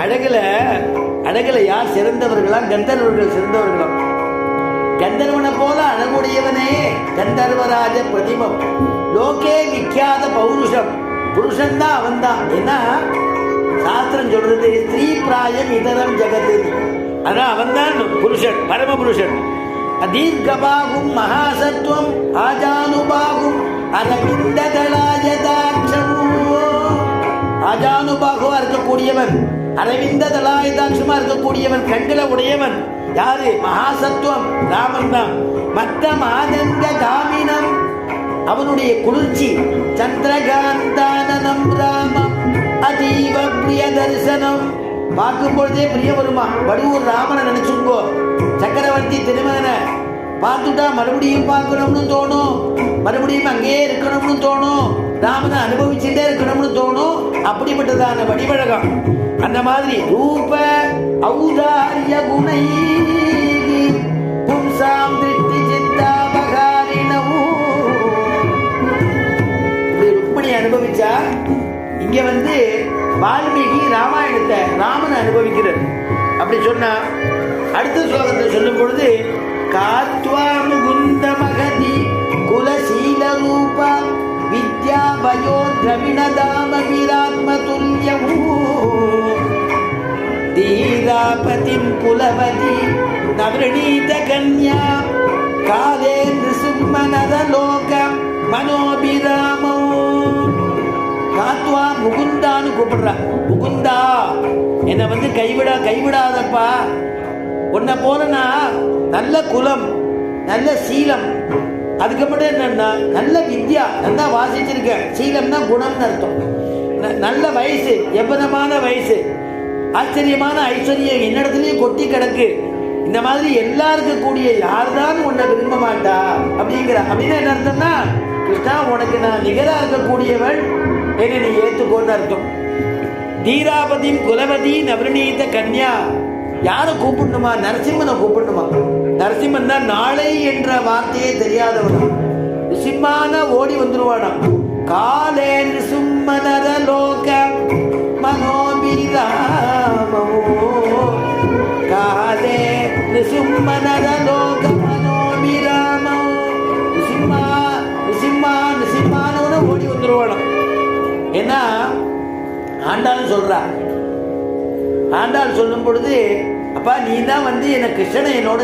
அழகுல யார் சிறந்தவர்களா? கந்தர்வர்கள் சிறந்தவர்களாம். கந்தர்வனை போல அழகுடையவனே கந்தர்வராஜ பிரதிமம், லோகே விக்கியாத பௌருஷம், புருஷன் தான் அவன் தான். ஏன்னா சாஸ்திரம் சொல்றது ஸ்ரீ பிராயம் இதரம் ஜெகத்து, ஆனா அவன் தான் புருஷன், பரமபுருஷன். அதீர்கபாகும் மகாசத்துவம் ஆஜானுபாகும் அரவிந்ததளாயதாட்சமோ, ஆஜானுபாகுவா இருக்கக்கூடியவன், அரவிந்த தலாயுதாட்சமா இருக்கக்கூடியவன், கண்களை உடையவன் யாரு? மகாசத்துவம் ராமன் தான். மத்த மாதங்க காமினம், அவனுடைய குளிர்ச்சி, சந்திரகாந்தானனம் ராமம் அதீவ பிரிய தரிசனம், பார்க்கும் பொழுதே பிரிய வருமா. வடுவூர் ராமனை நினைச்சுங்கோ, சக்கரவர்த்தி திருமகனை பார்த்துட்டா மறுபடியும் பார்க்கணும்னு தோணும், மறுபடியும் அங்கேயே இருக்கணும்னு தோணும், ராமனை அனுபவிச்சுட்டே இருக்கணும்னு தோணும். அப்படிப்பட்டதான வடிவழகம். அந்த மாதிரி ரூப ஔதாரிய குணை பும்சாம் திருஷ்டி சித்தாபகாரிணவு, ருக்மிணி அனுபவிச்சா. இங்க வால்மீகி ராமாயணத்தை ராமனை அனுபவிக்கிறார். அப்படி சொன்னா அடுத்த ஸ்லோகத்தை சொல்லும் பொழுது காத்வா முகுந்த மகதி குலசீல ரூபா வித்யா பயோ திரவிணதாம வீராத்ம துல்யமூ தீராபதிம் குலவதி நவரணீத கன்யா காலே நிருசிம்மநர லோக மனோபிராமோ. காத்வா முகுந்தான்னு கூப்பிடுறா. முகுந்தா, என்னை கைவிடாதப்பா. உன்னை போலனா நல்ல குலம், நல்ல சீலம், அதுக்கப்புறம் என்னன்னா நல்ல வித்யா, நல்லா வாசிச்சிருக்க. சீலம்னா குணம்னு அர்த்தம். நல்ல வயசு, எவ்வளமான வயசு, ஆச்சரியமான ஐஸ்வர்யம் என்னிடத்துலயும் கொட்டி கிடக்கு. இந்த மாதிரி எல்லாருக்கும் கூடிய யார்தான் உன்னை விரும்ப மாட்டா அப்படிங்கிற. அப்படின்னா என்ன அர்த்தம்னா, கிருஷ்ணா உனக்கு நான் நிகரா இருக்கக்கூடியவள், என்னை நீ ஏத்துக்கோன்னு அர்த்தம். தீராபதியும் குலவதி நவரணீத கன்யா, யாரை கூப்பிடணுமா? நரசிம்மனை கூப்பிடணுமா? நரசிம்மன் தான் நாளை என்ற வார்த்தையே தெரியாதவனா. நிருசிம்மான ஓடி வந்துருவானா. காலே நிருசிம்மநர லோக மனோபிராமோ, காலே நிருசிம்மநர லோக மனோபிராமோ. நிருசிம்மானவன ஓடி வந்துருவானா. ஏன்னா ஆண்டாள் சொல்றா. ஆண்டாள் சொல்லும் பொழுது, அப்பா நீ தான் என்ன கிருஷ்ணனை என்னோட